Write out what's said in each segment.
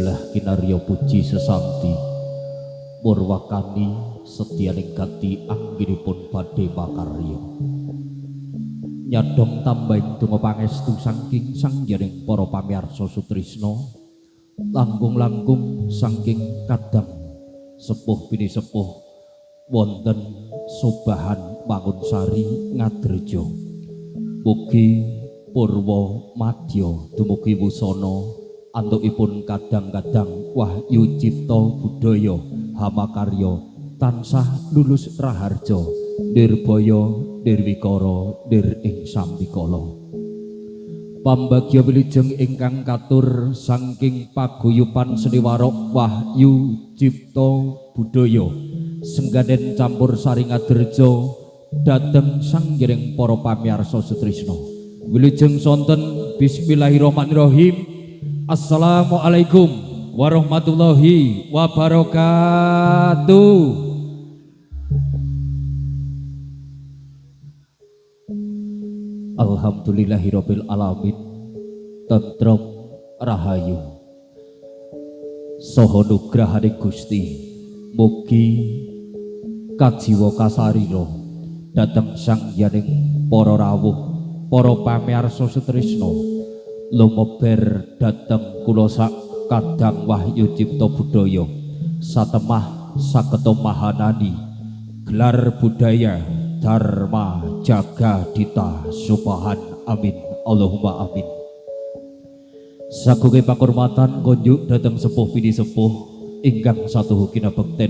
Bismillah kinarya puji sesanti Purwakani setianing gati anggenipun badhe makarya nyadong tambahing donga pangestu saking sangjaning para pamirsa sutrisna langkung-langkung saking kadang sepuh bini sepuh wonten Sobahan Mangunsari Ngadreja mugi purwa madya dumugi wusana antukipun kadang-kadang wahyu cipta budaya hamakarya tansah lulus raharja nirbaya nirwikara nir ing sambikala pambagya wilujeng ingkang katur saking paguyuban seniwarok wahyu cipta budaya sengganen campur sari Ngadreja dhateng sanggiring para pamirsa sutrisna wilujeng sonten bismillahirrahmanirrahim. Assalamualaikum warahmatullahi wabarakatuh. Alhamdulillahirabbil alamin. Tentrem rahayu saha nugrahane Gusti mugi kajiwa kasarira dhateng sangyaning para rawuh para pamirsa sutrisna lumeber dhateng kula sak kadang wahyu cipta budaya satemah saketa mahanani gelar budaya dharma jagadita subhan amin Allahumma amin. Sagunge pakurmatan konjuk dhateng sepuh bini sepuh ingkang satuhu kinabekten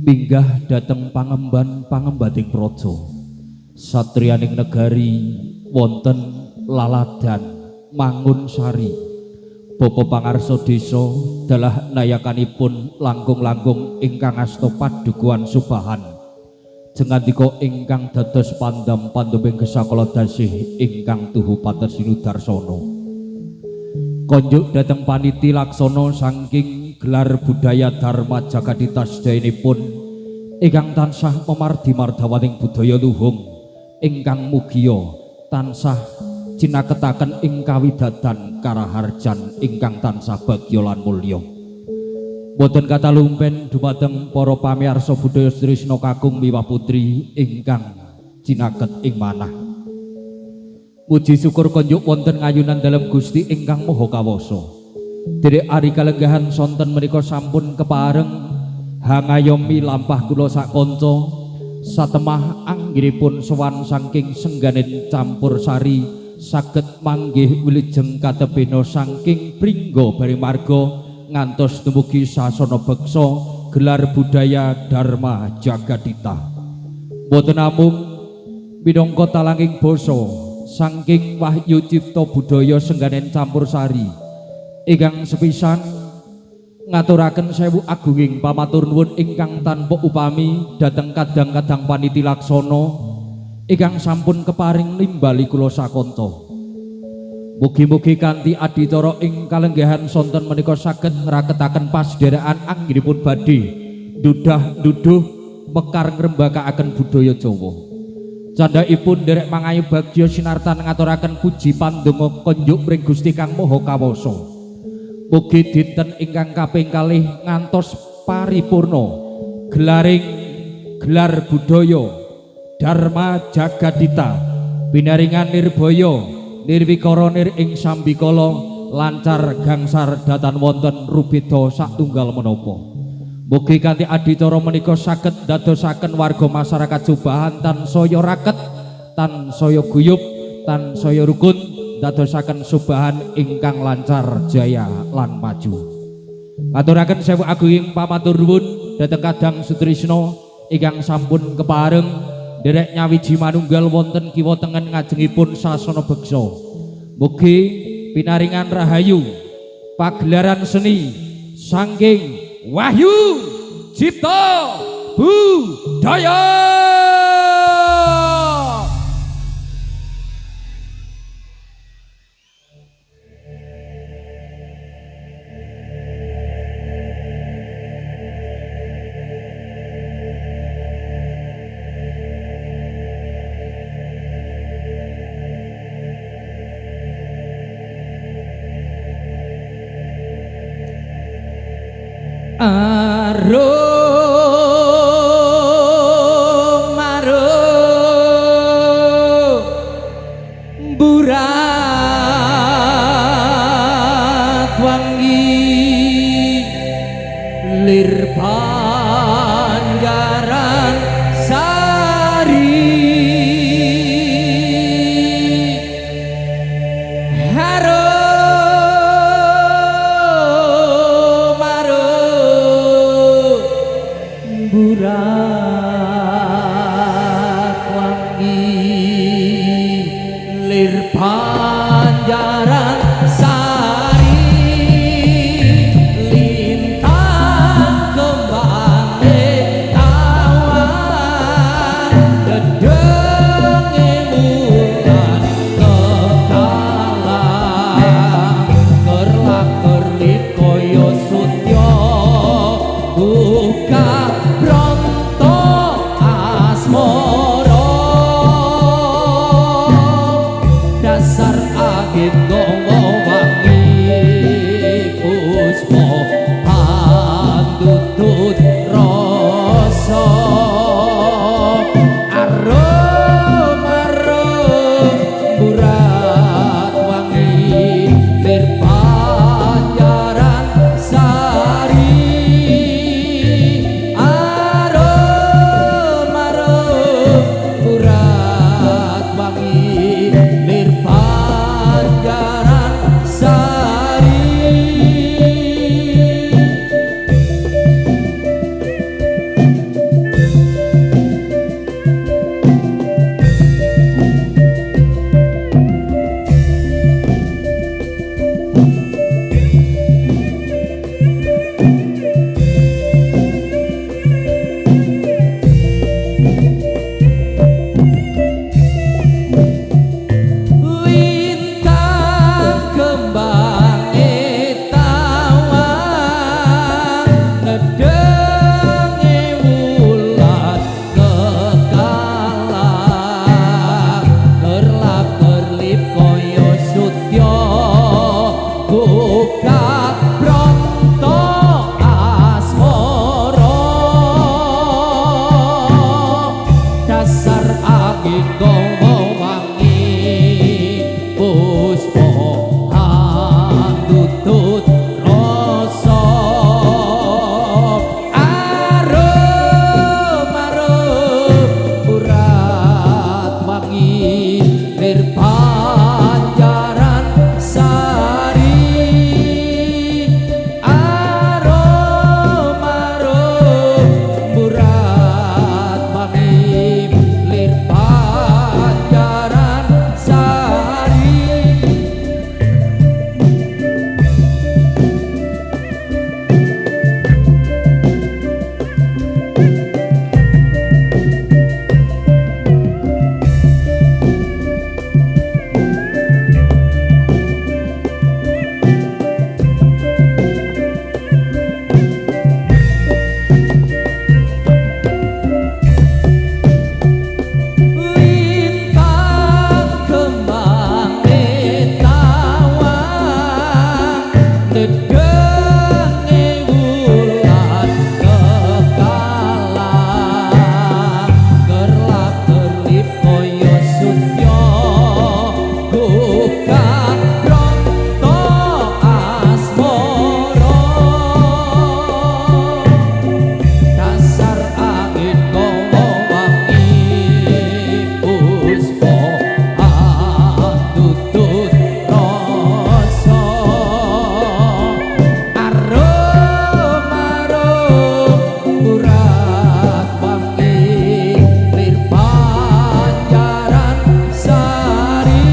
minggah dhateng pangemban-pangembating praja satriyaning negari wonten laladan Mangunsari bapa pangarsa desa dalah nayakanipun langkung-langkung ingkang asta padukuhan Subahan jengandika ingkang dados pandam-panduming gesakala dasih ingkang tuhu pates sinudarsana konjuk dhateng paniti laksana saking gelar budaya dharma jagadita sedayanipun ingkang tansah memardi mardawaning budaya luhung ingkang mugia tansah cinaketaken ing kawidadan karaharjan ingkang tansah bagya lan mulya. Boten kata lumpen dumateng para pamirsa budaya trisna kakung miwah putri ingkang cinaket ing manah. Puji syukur konjuk wonten ngayunan dalem Gusti ingkang Maha Kawasa. Derek ari kalenggahan sonten menika sampun kepareng hangayomi lampah kula sak kanca satemah anggenipun sowan saking sengganen campur sari saged manggih wilujeng katebena saking pringga bari marga ngantos dumugi sasana beksa gelar budaya dharma jagadita boten namung minangka talanging basa saking wahyu cipta budaya sengganen campur sari ingkang sepisan ngaturaken sewu agunging pamatur nuwun ingkang tanpa upami dhateng kadang-kadang paniti laksana ingkang sampun keparing nimbali kula sakanta. Mugi-mugi kanthi adicara ing kalenggahan sonten menika saged ngraketaken pasderaan anggenipun badhe dudah-duduh mekar ngrembakakaken budaya Jawa. Candhaipun nderek mangayu bagya sinartan ngaturaken puji pandonga konjuk pring Gusti Kang Maha Kawasa. Mugi dinten ingkang kaping kalih ngantos paripurna gelaring gelar budaya Dharma Jagadita binaringan nirbaya nirwikara nir ing sambikala lancar gangsar datan wonten rubeda satunggal menapa mugi kanthi adicara menika saged dadosaken warga masyarakat Subahan tansaya raket tansaya guyub tansaya rukun dadosaken Subahan ingkang lancar jaya lan maju ngaturaken sewu agunging pamatur nuwun dhateng kadang sutrisna ingkang sampun kepareng derek nyawiji manunggal wonten kiwa tengen ngajengipun sasana beksa mugi pinaringan rahayu pagelaran seni saking wahyu cipta budaya. Arung marung burat wangi lir Panjaran Sari harum marung burat wangi lir Panjaran Sari lintang kembang tawan dedenge bulan kekalang kerlak kerlip koyo sutya buka pronto asmara dasar angin gowo wangi puspa andutut rasa arum arum burat wangi lir Panjaran Sari arum arum burat wangi lir Panjaran Sari. Lintang kembang tawan nedenge wulan kekalang kerlap kerlip koyo sutya buka pronto asmara dasar angin gowo wangi puspa andutut rasa arum arum burat wangi lir Panjaran Sari arum arum burat wangi lir Panjaran Sari. Lintang kembang tawan dedenge wulan kekalang kerlap kerlip koyo sutya buka pronto asmara dasar angin gowo wangi puspa andutut rasa arum arum burat wangi lir Panjaran Sari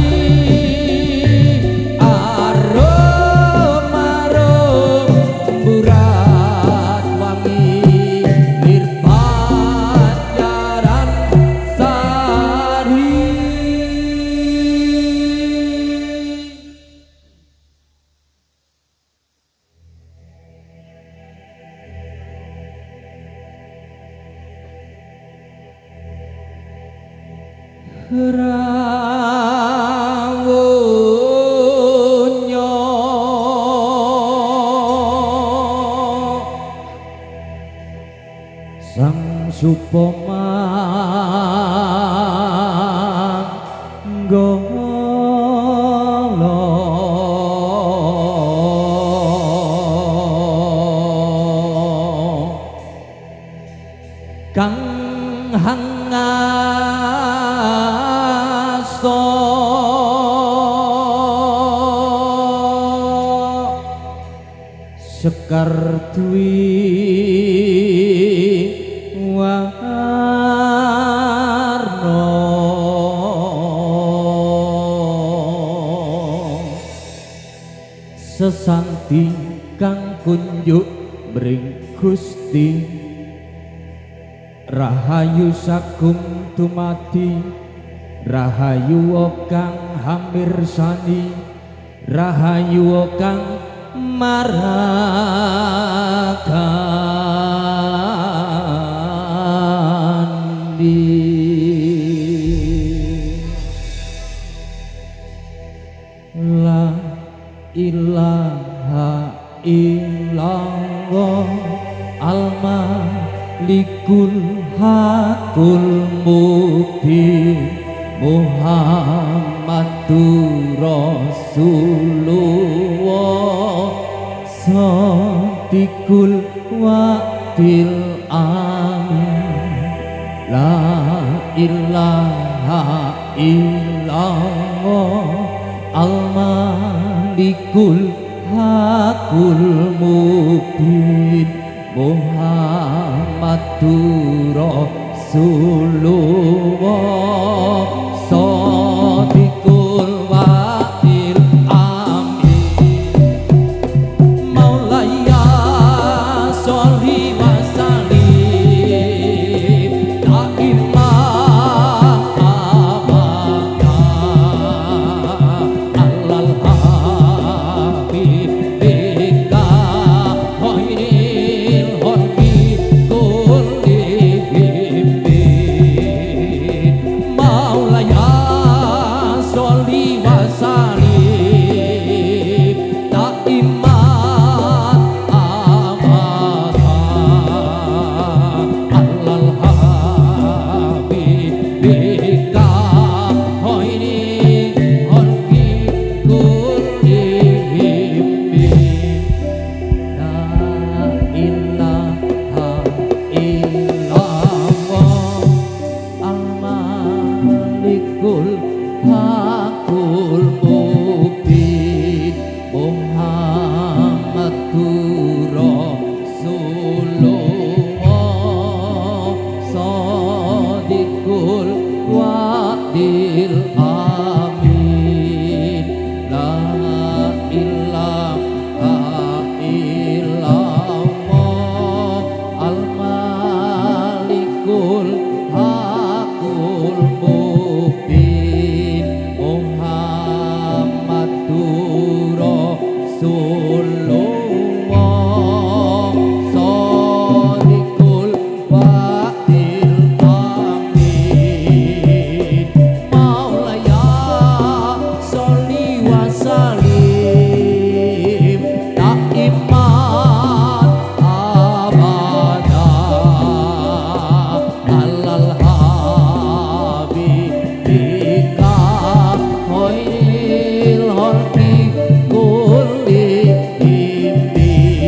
arum arum burat wangi lir Panjaran Sari. Rawunya sapa manggala kang hangasta sekar dwi warna sesanti kang kunjuk mring Gusti rahayu sagung dumadi rahayu kang hamirsani rahayu kang maragandi la ilaha illallah al-malikul hakul mubin Muhammadur Rasulullah Sadiqul wa'dil amin la ilaha illallah al-malikul hakul mubin Muhammadur Rasulullah Sadiqul wa'dil amin Maulaya sholli wa sallim daimah abada alal habibika khairil khalqi kullihim Maulaya sholli wa sallim daimah abada alal habibika khairil khalqi kullihim la ilaha illallah al-malikul hakul mubin Muhammadur Rasulullah Sadiqul wa'dil amin la ilaha illallah al-malikul hakul mubin Muhammadur Rasulullah Sadiqul wa'dil amin Maulaya sholli wa sallim daimah abada alal habibika khairil khalqi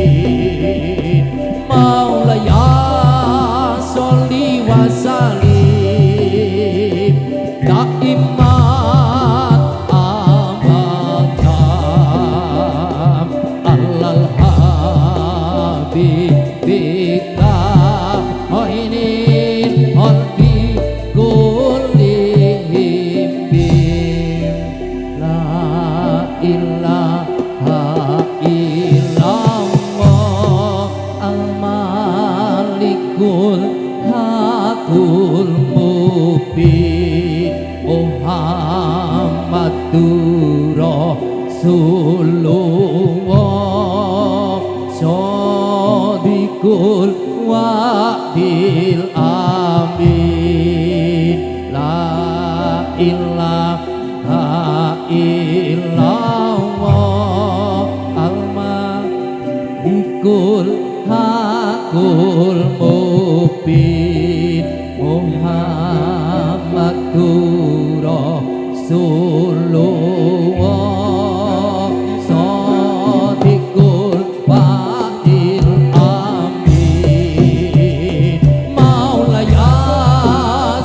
kullihim Maulaya sholli wa sallim daimah abada alal habibika khairil khalqi kullihim la ilaha illallah al-malikul hakul mubin Muhammadur Rasulullah Sadiqul wa'dil amin la ilaha illallah al-malikul hakul mubin Muhammadur Rasulullah Shadiqul Wa'il Amin Maulaya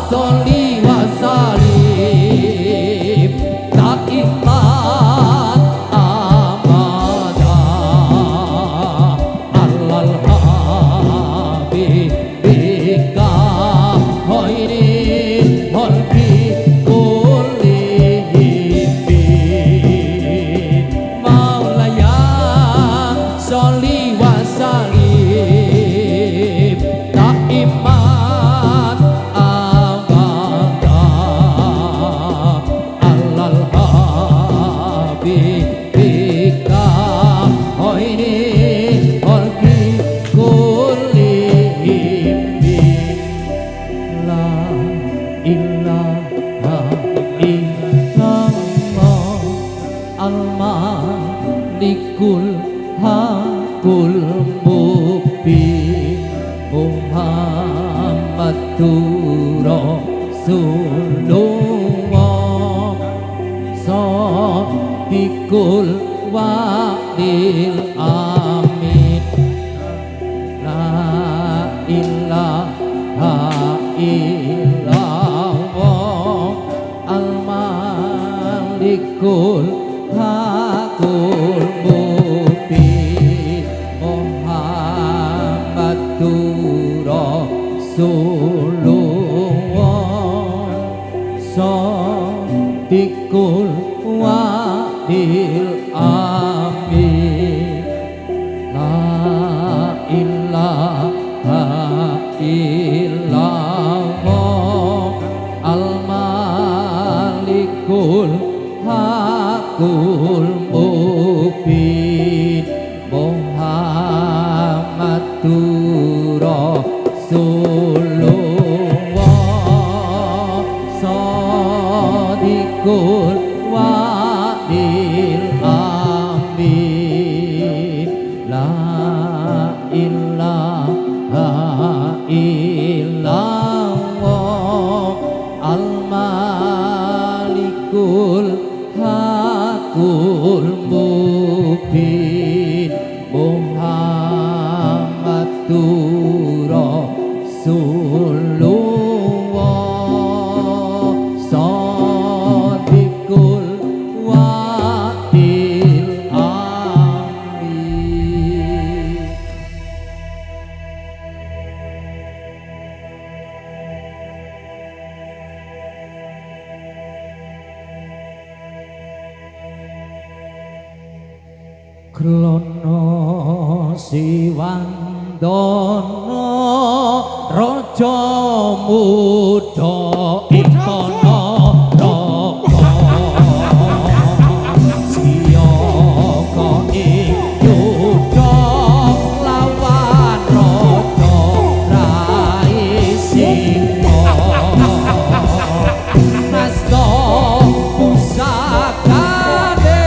Sholli wa Salim Ta'imat Amada Allal Habibika Hoirin Holki Kulihibin Maulaya Sholli wa Salim Ta'imat Amada Allal Habibika Hoirin Holki Kulihibin La ilaha illallah Al-Malikul Hakul Mubin Muhammadur Rasulullah Shadiqul Wa'il Amin La ilaha illallah Al-Malikul Hakul Mubin Muhammadur Rasulullah Shadiqul Wa'il Amin La ilaha illallah Al-Malikul Hakul Mubin Muhammadur Rasulullah Shadiqul Wa'il Amin La ilaha illallah Al-Malikul Hakul Mubin Muhammadur Rasulullah Shadiqul Wa'il Amin Krono Siwandono Raja Muda Ikono Raka Siyaka ing Yuda lawan Raja Rai Singa Nasta pusakane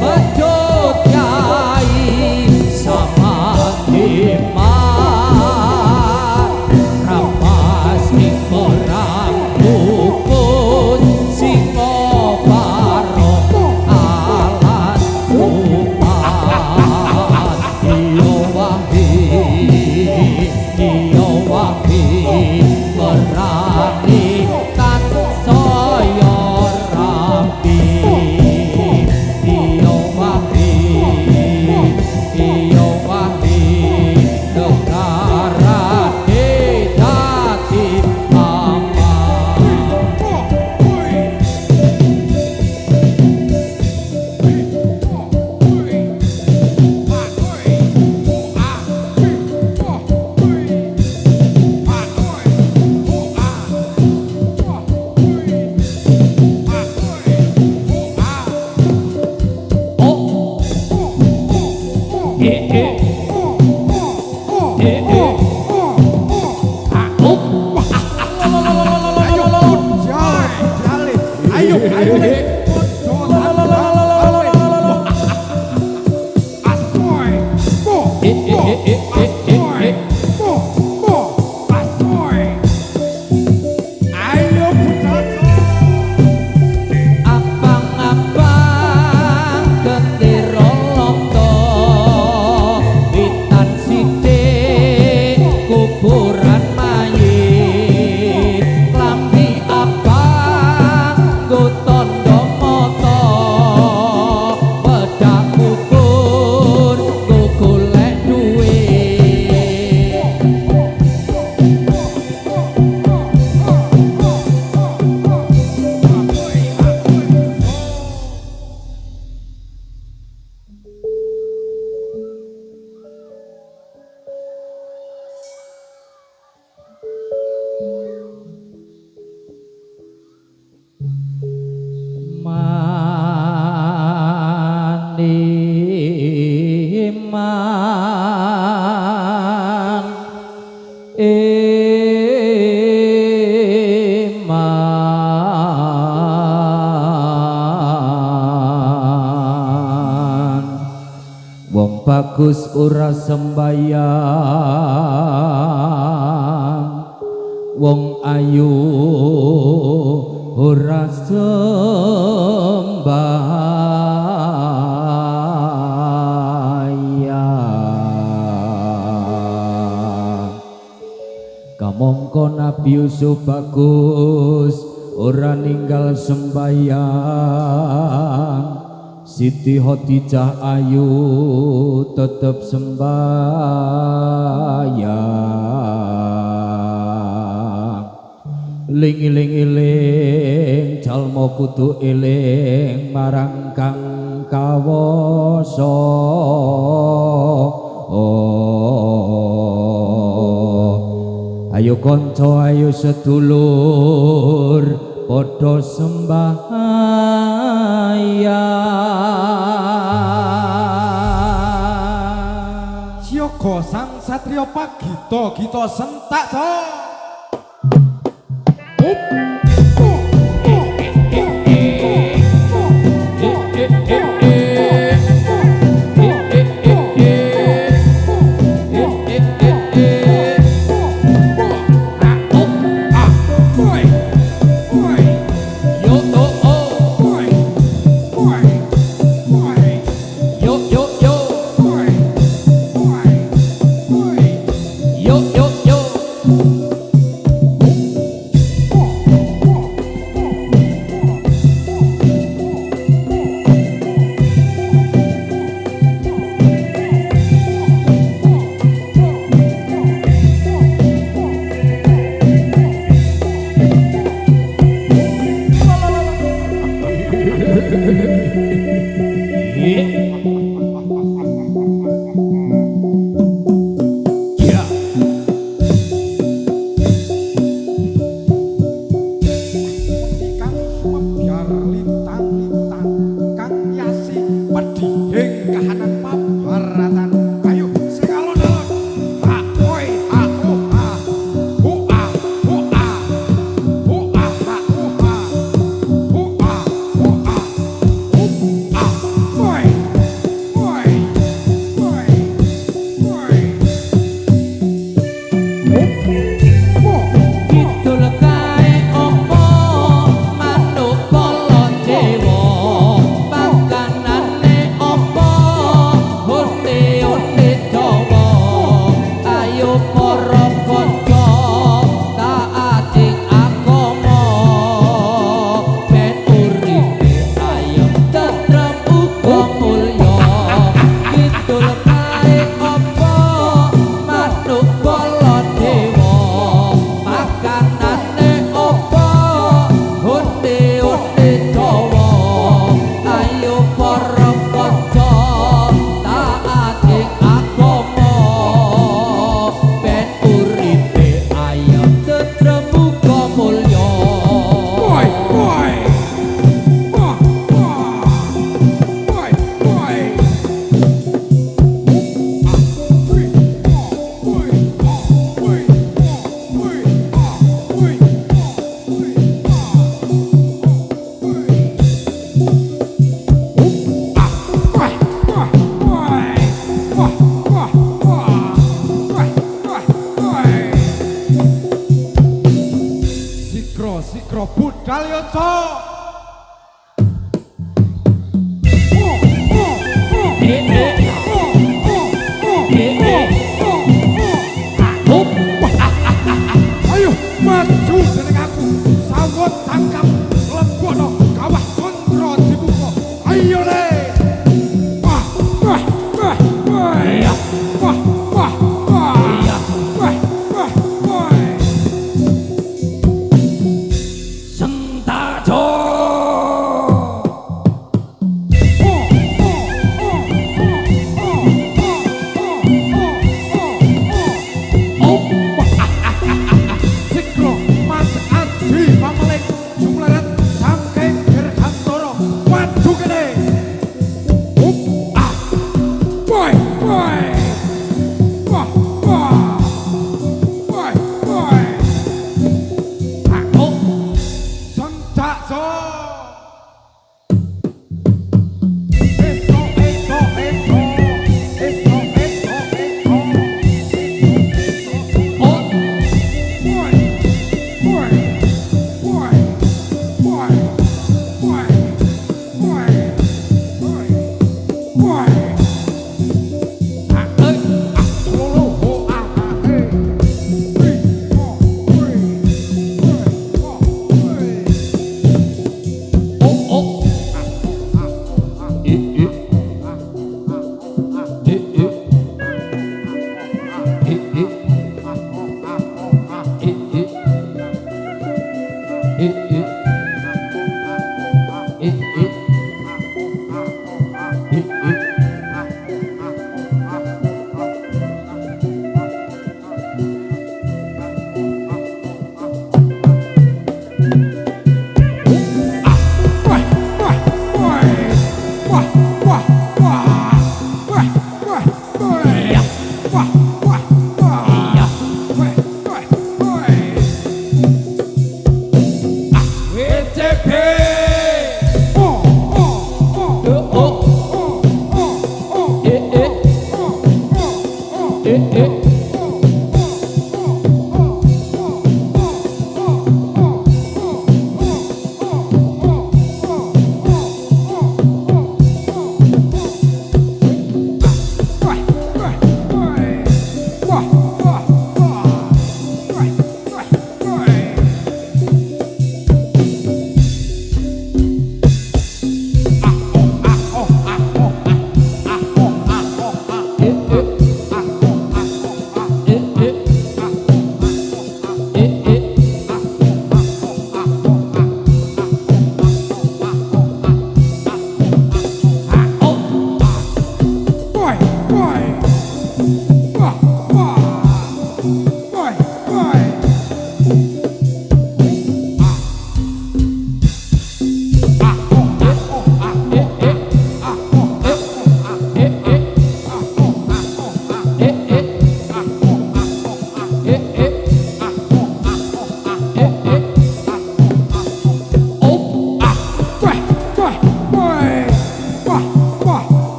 bejo sama iman rapas perang puput singo barok alas umat iyo wahi berani kan saya rapi iyo wahi negara dati bagus ora sembayang wong ayu ora sembayang kamangka Nabi Yusuf bagus ora ninggal sembayang Siti Khadijah ayu tetep sembayang ling-iling jalma kudu eling marang kang kawasa ayo kanca ayo sedulur padha sembayang siyaga sang satriya pagita gita sentak so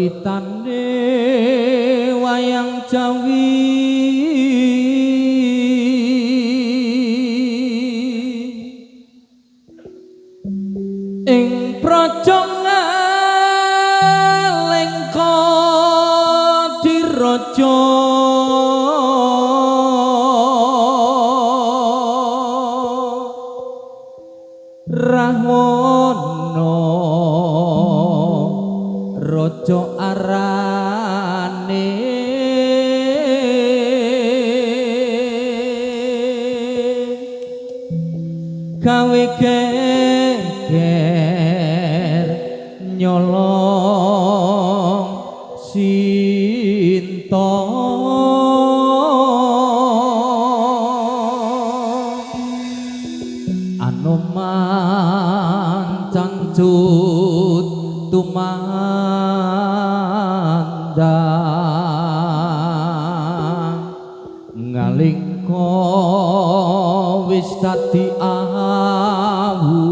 Jeritane wayang Jawi ing praja Ngalengka diraja Rahwana raja arane gawe geger nyolong Sinta Anoman cangcut tumandang ngalingko wis dadi awu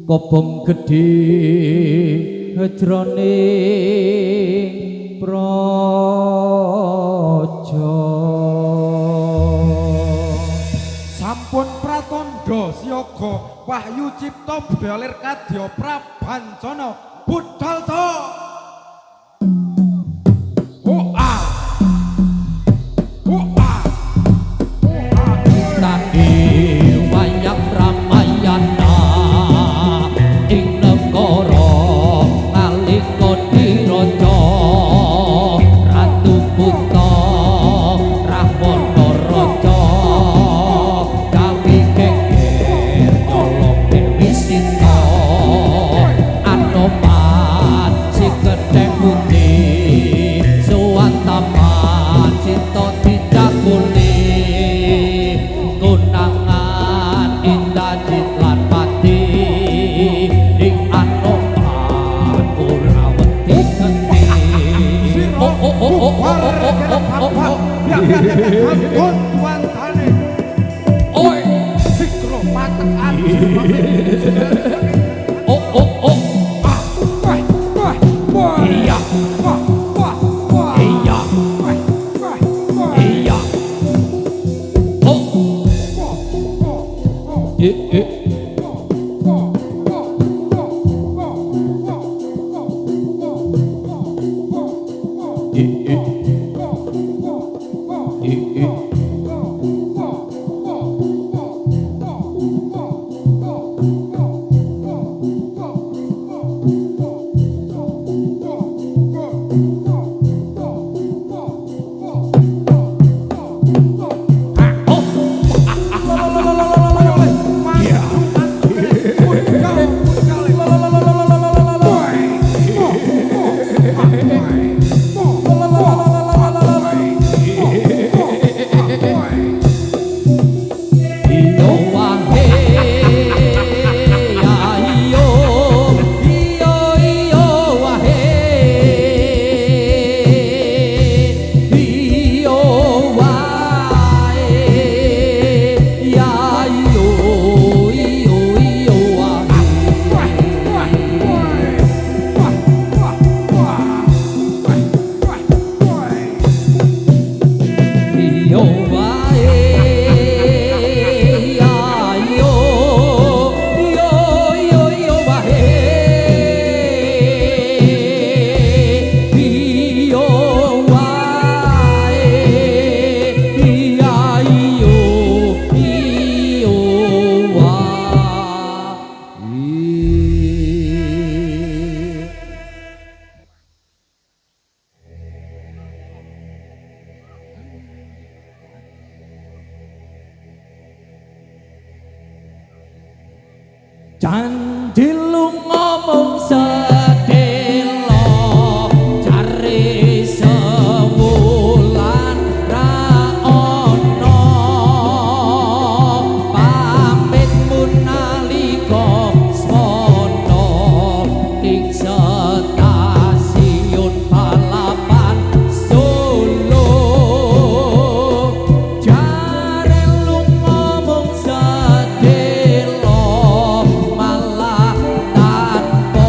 kobong gedhe hejroning praja sampun pratandha siyaga wahyu cipta budaya lir kadya prabancana budal to Candil ngomong sedelo cari sewulan ra ono pamit munalika swana ing stasiun balapan Solo cari ngomong sedelo malah tanpa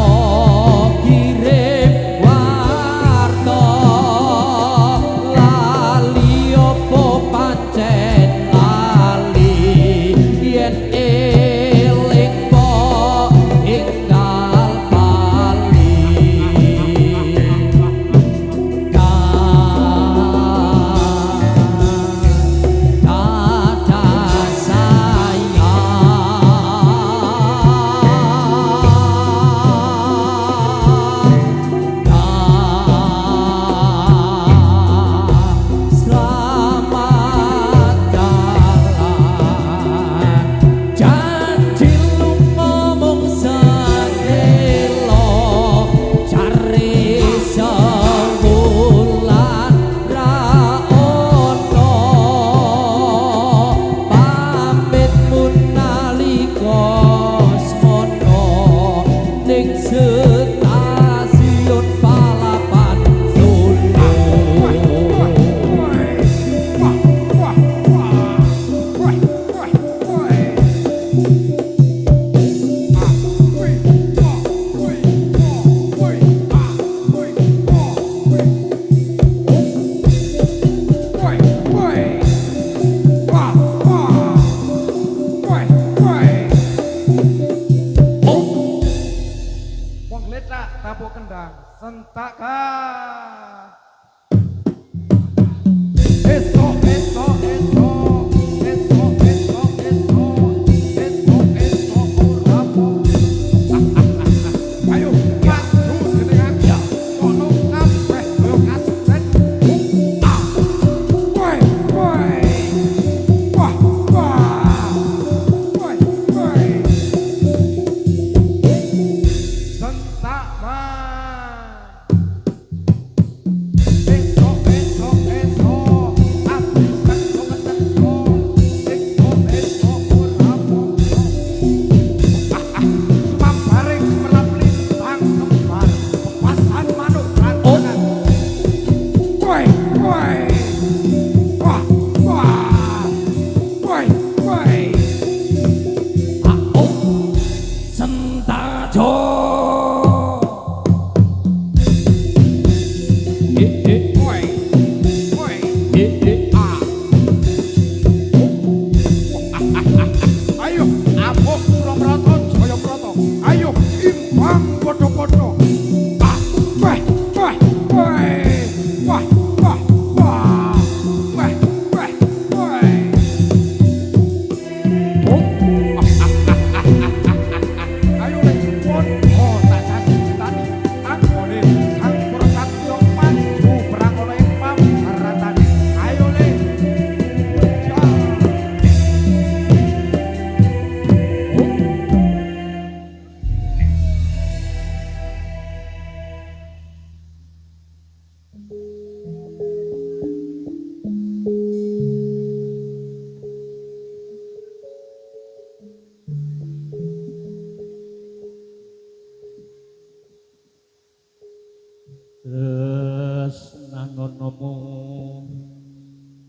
Tresnanomu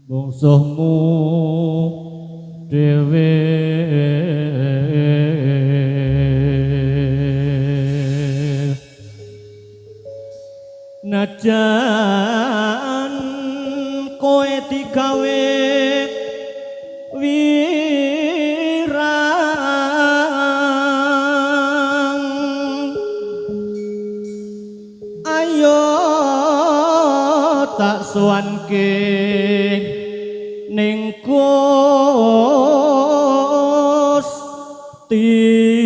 bungsuhmu dhewe najan kowe digawe wirang ayo tak suwanke ning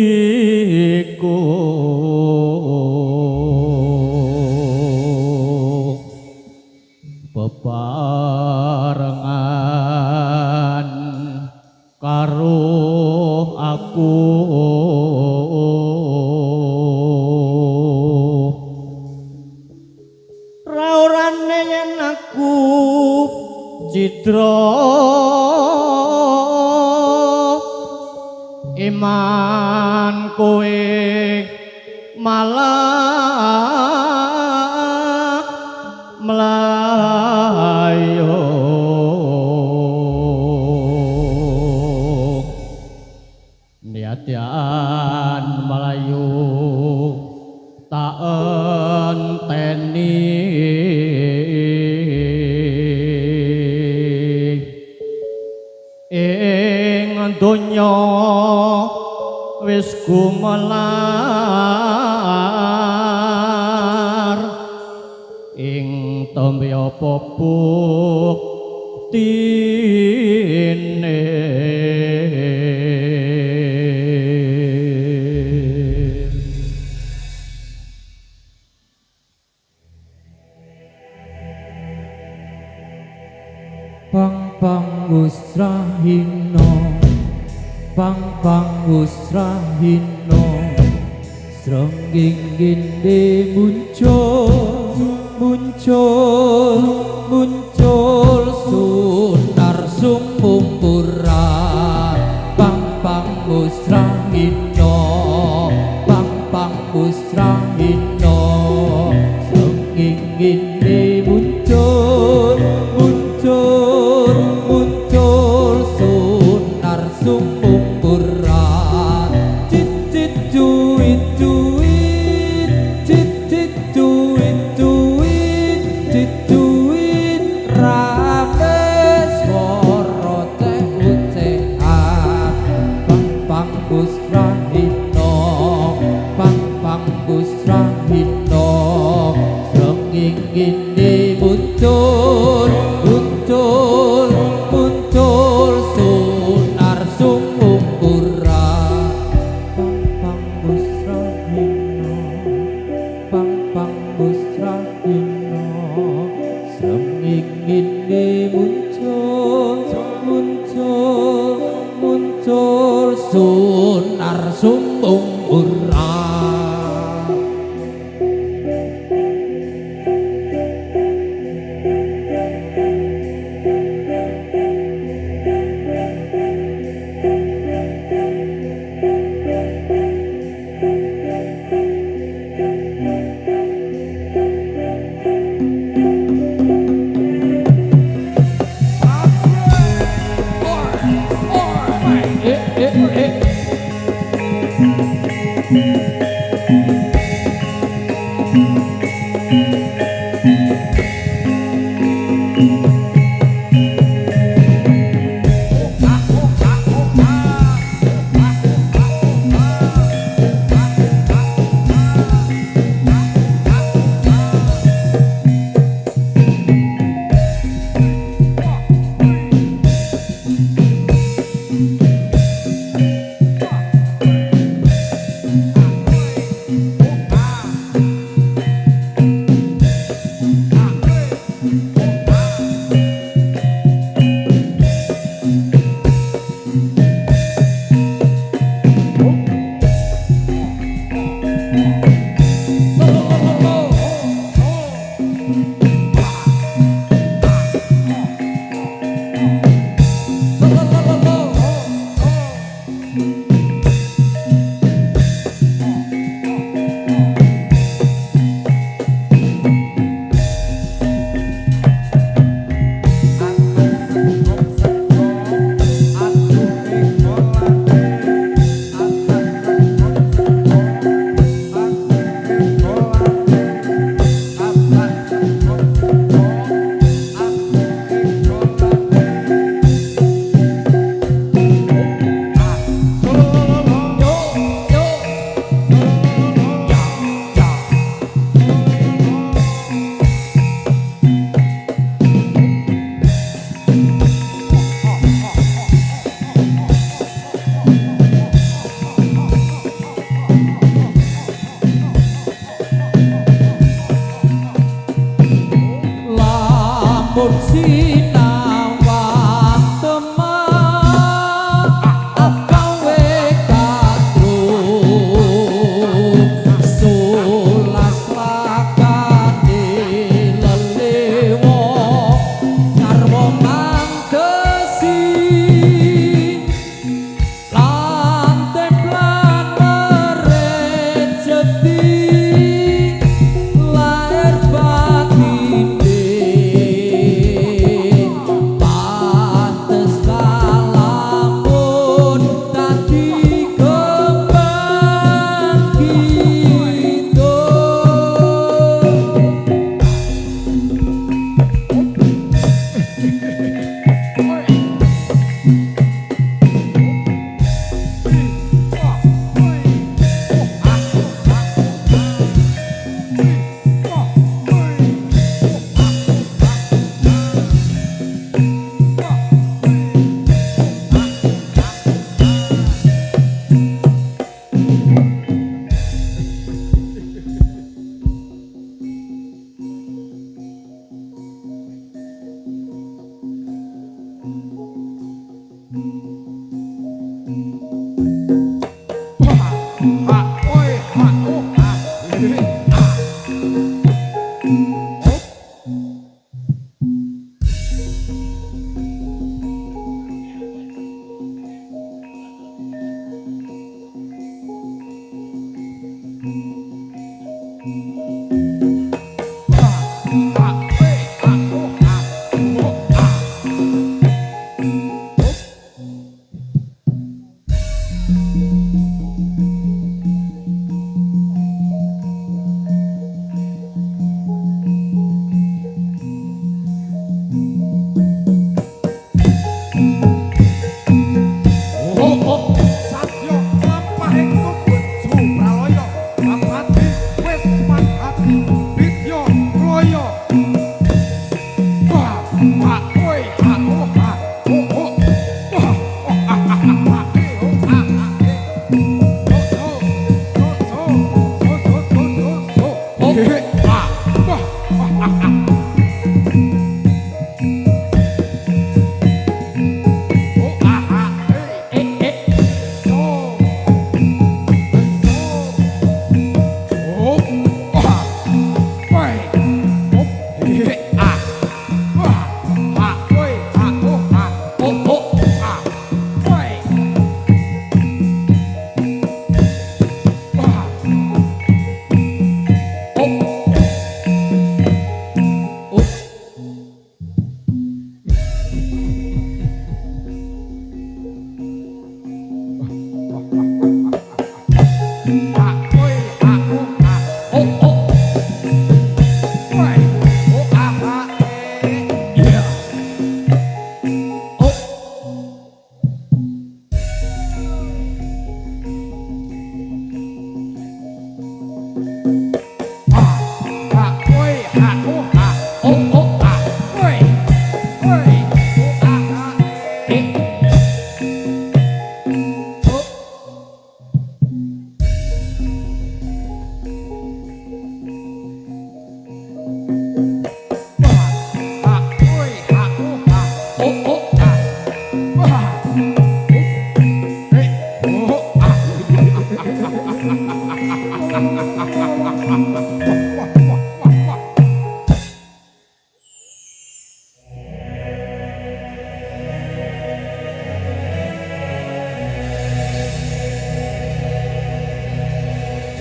Gustiku bebarengan karo aku raurane yen aku citra iman kowe malah melayu niatian melayu tak enteni ing donya wis gumelar ing tembe apa buktine pang usrahino pang usrahino srenging ginde muncul sunar sumumpuran pang usrahino pang usrahino srenging ginde muncul sunar sumumpuran cicit cuit rame swara ucean pang usrahino srenging ingine muncul muncul muncul sunar sumungkura pang busrahino pang busrahino ingine muncul muncul muncul sunar sumungkura.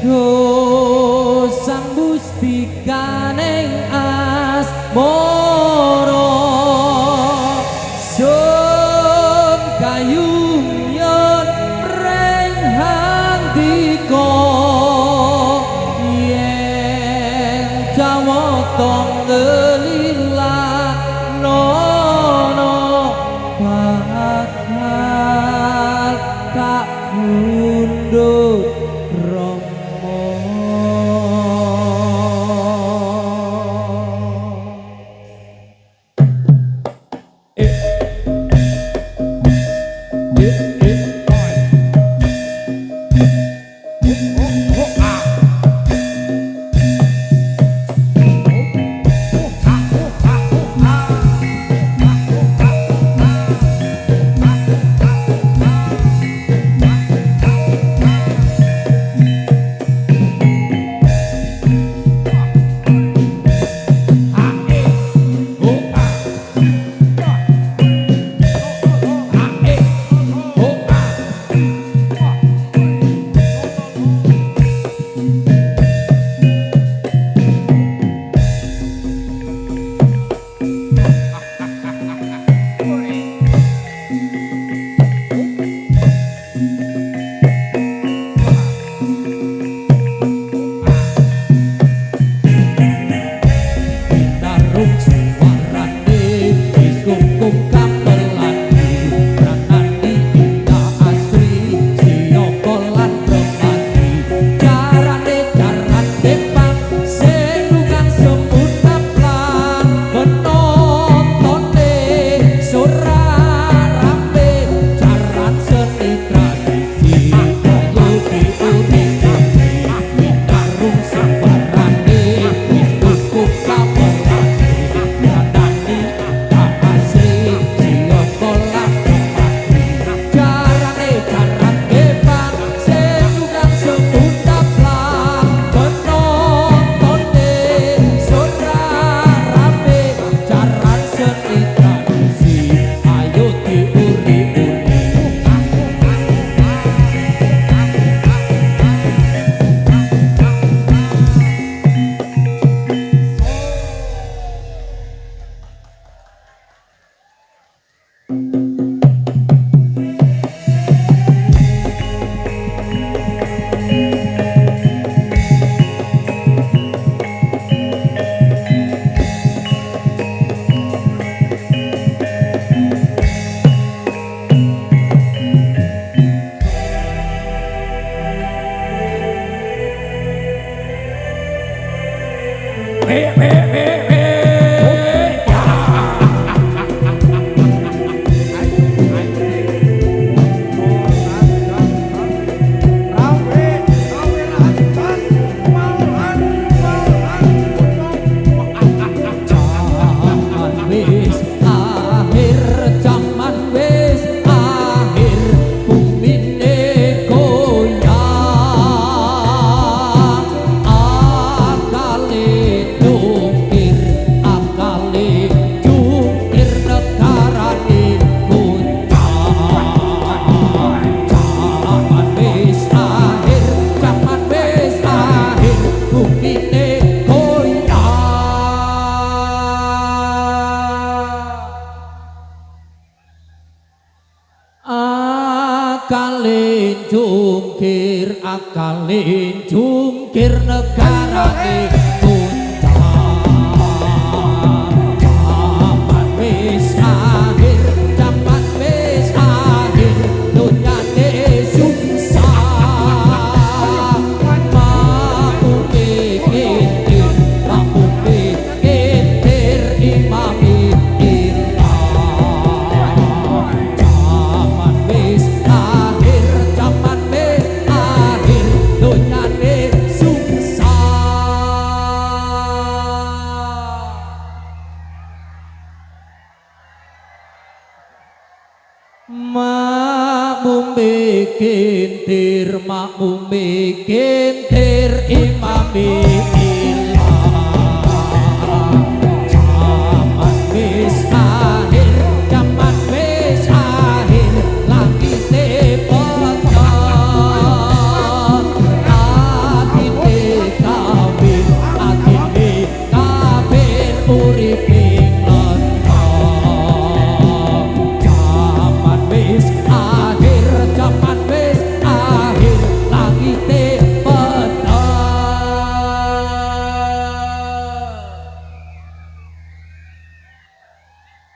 Duh sang mustikaneng asmara sun kayuyon reng handika yen jawata ngelila nono bakal tak unduk akalin jungkir negarane zaman wis akhir zaman wis akhir dunyane susah mampu bikin imami makmum bikin tir imami ilah zaman wis akhir zaman wis akhir langite pecah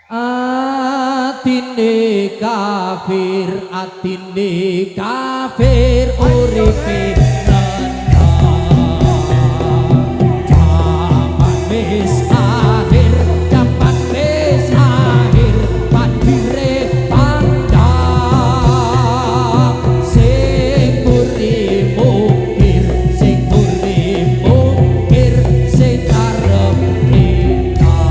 atine kafir uripe atine kafir uripe zaman wis akhir zaman wis akhir pandire pandang sing buri mungkir sing karep kita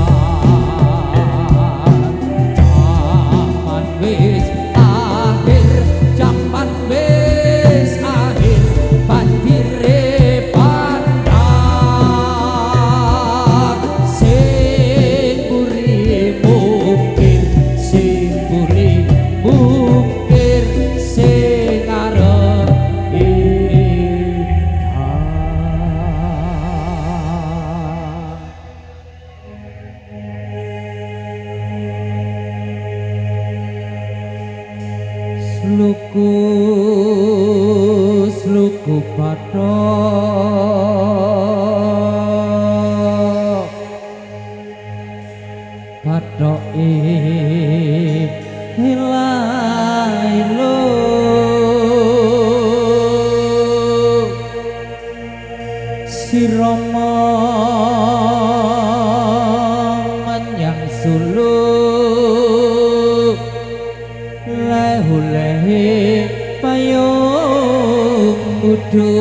zaman wis sluku patok hilailo sirama menyang suluk lehu-lehe payung budu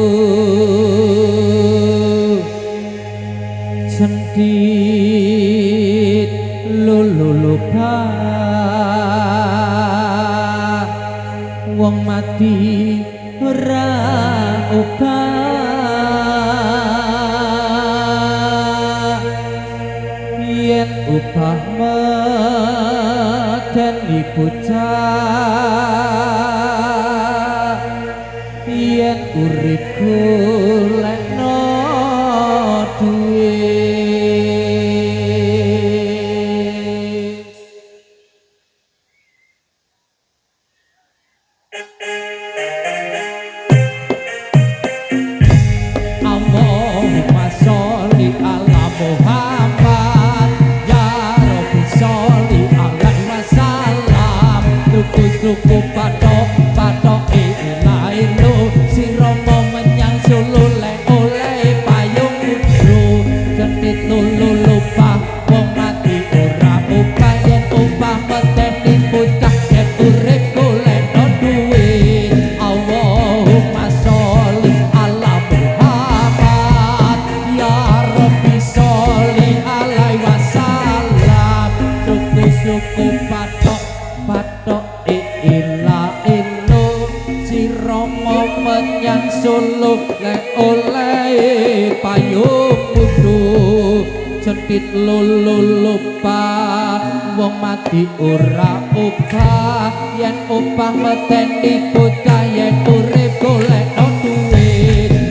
cendit lulupa wong mati ora upah yen upah medeni bocah yen urip golekno duwe Allahumma sholli ala Muhammad ya Rabbi sholli alaihi wasallam tuku patok ilailo sirama menyang sulu le oleh payung kudu cendit lulu lupa wong mati ora upah yen upah medeni bocah yen urip golek duwe Allahumma sholli ala Muhammad ya Rabbi sholli alaihi wasallam suku patok menyang solo le oleh payung kudu cendit lulu lupa wong mati ora upah yen upah medeni bocah yen urip golek duwe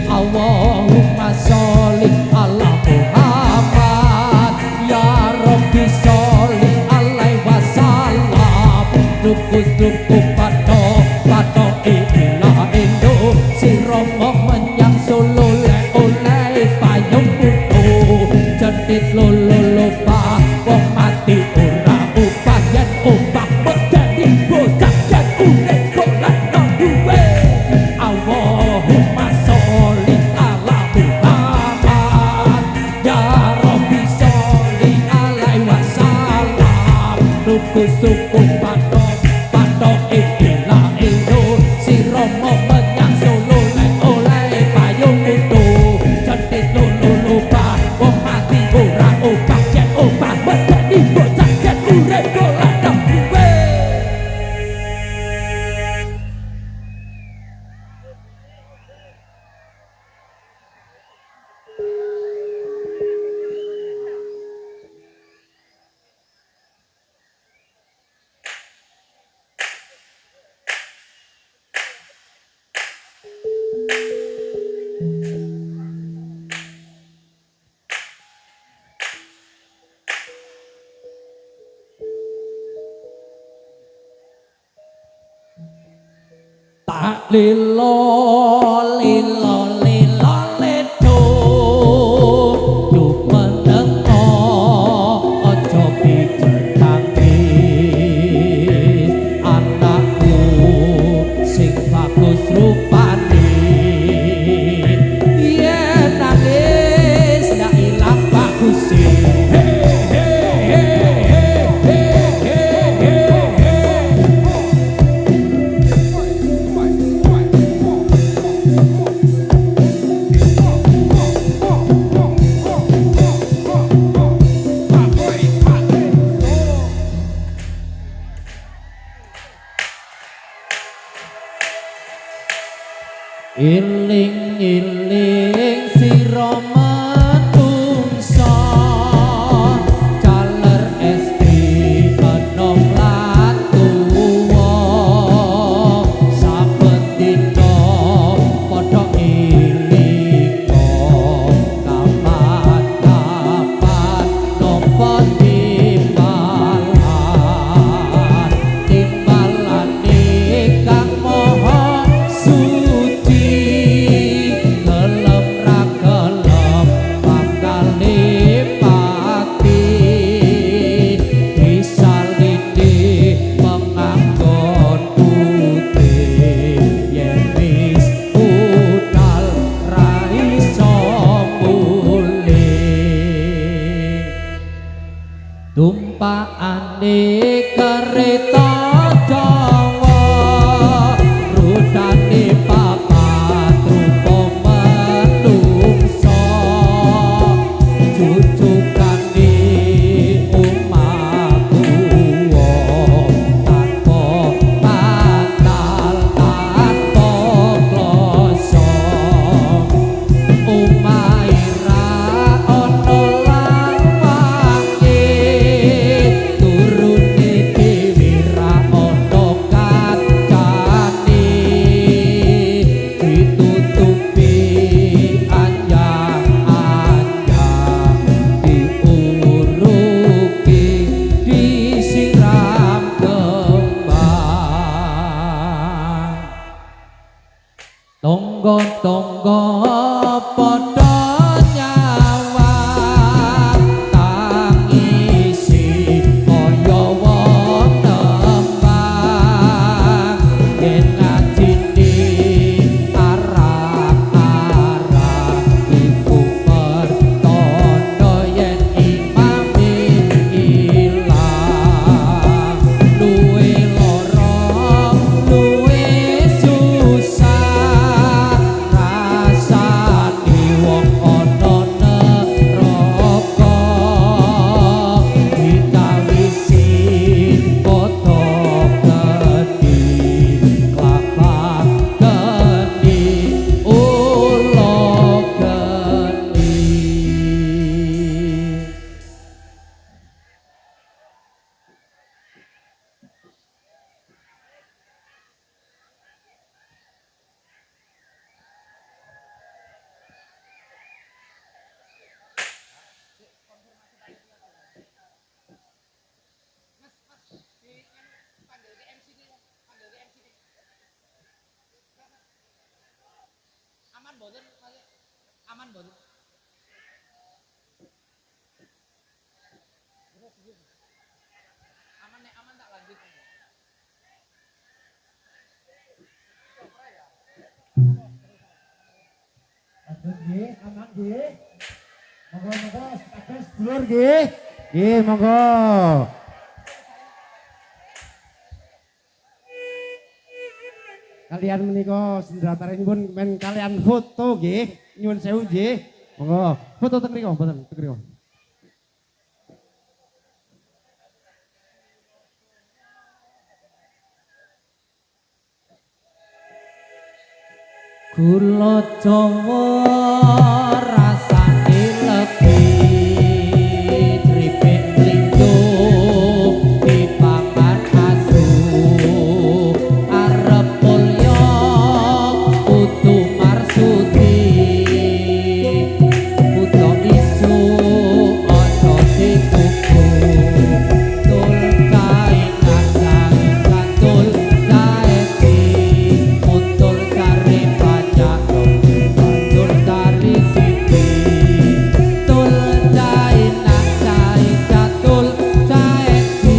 Allahumma sholli ala Muhammad ya Rabbi sholli alaihi wasallam tuku patok bagus sukung patok patok ikilah ilo si romo menyang solo lek oleh payung kudu cetit lulu lupa wong mati ora obah jen obah medeni bocah jen urip goladang duwe tak lilo lilo lilo ledo jumenengo aja pijer tangis anakku sing bagus rupane yen nangis ndak ilang baguse iling-iling sira manungsa jaler estri enom lan tuwa saben dina padha iling kapan-kapan nopo timbalan kang moho suci gelem ra gelem bakale pati disalini penganggon putih yen wis budal ra iso mulih tumpakane kereta Jawa rutane papat rupa manungsa jujukane umatku tanpa batal tanpa kloso umaira ana lawange turune dhewe ra ana kancane ditutupi anjang-anjang diuruki disiram kembang tonggo-tonggo padha nyawang tangisi kaya wong tembang yen ngajine arah-arah iku pertanda yen imame ilang luwe lara luwe susah rasane wong ana neraka ditawisi padha gedhi klapa gedhi ula gedhi Nggih, aman nggih. Monggo-monggo status dulur nggih. Nggih, monggo. kalian menika sendratarinipun men kalian foto nggih. Nyuwun sewu nggih. Monggo foto teng mriku mboten teng mriku. Gula Jawa rasane legit kripik linggo dipangan asu arep mulya kudu marsudi buta ijo aja dikuku tul kae kae katul kae kutul kare tul kari siti tul cai nak cai catul cai si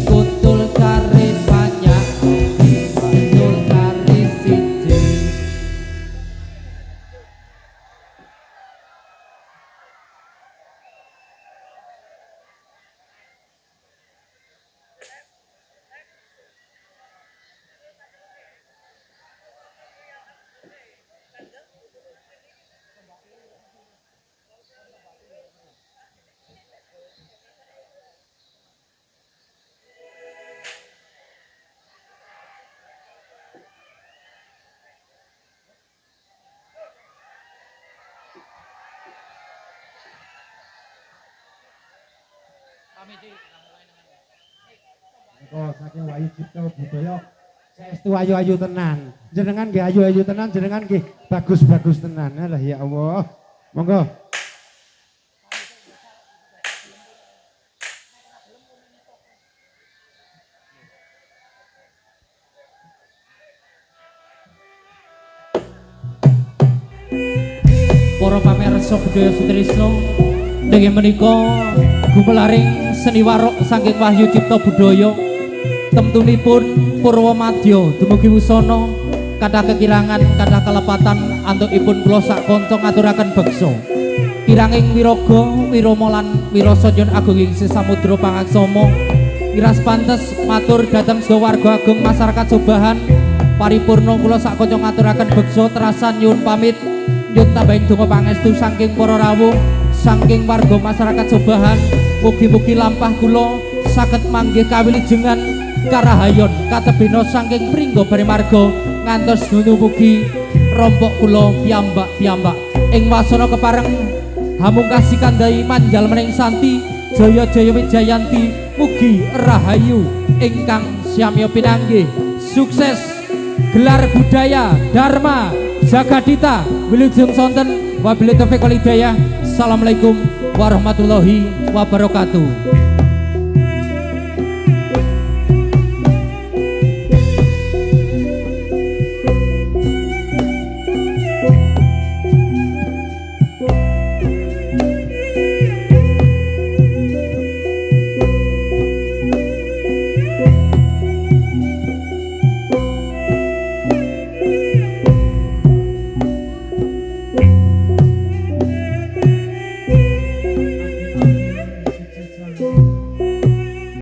kutul kari banyak tul kari siti. Menika saking Wayu Cipta Budaya saestu ayu-ayu tenan. Jenengan nggih ayu-ayu tenan, jenengan nggih bagus-bagus tenan. Alah ya Allah. Monggo. Para pamirsa budaya sutrisno nggih menika gumelaring seni warok saking Wahyu Cipta Budaya temtunipun Purwamadya dumugi wusana kathah kekirangan kathah kelepatan antukipun kula sak kanca ngaturaken beksa kiranging wiraga wirama lan wirasa nyon agung ing samudra pangaksama wiras pantes matur dhateng sedaya warga agung masyarakat Jobahan paripurna kula sak kanca ngaturaken beksa terasan nyuwun pamit nyuwun tambahing donga pangestu saking para rawuh saking warga masyarakat Jobahan mugi-mugi lampah kula saged manggih kawilujengan karahayon katebena saking pringga barimarga ngantos dumugi rompok kula piyambak-piyambak ing wasana kepareng hamungkasi kandhai manjal mening santi jaya-jaya wijayanti mugi rahayu ingkang syamya pinanggih sukses gelar budaya dharma jagadita wilujeng sonten wabillahi taufiq wal hidayah. Assalamualaikum warahmatullahi wabarakatuh. Thank you.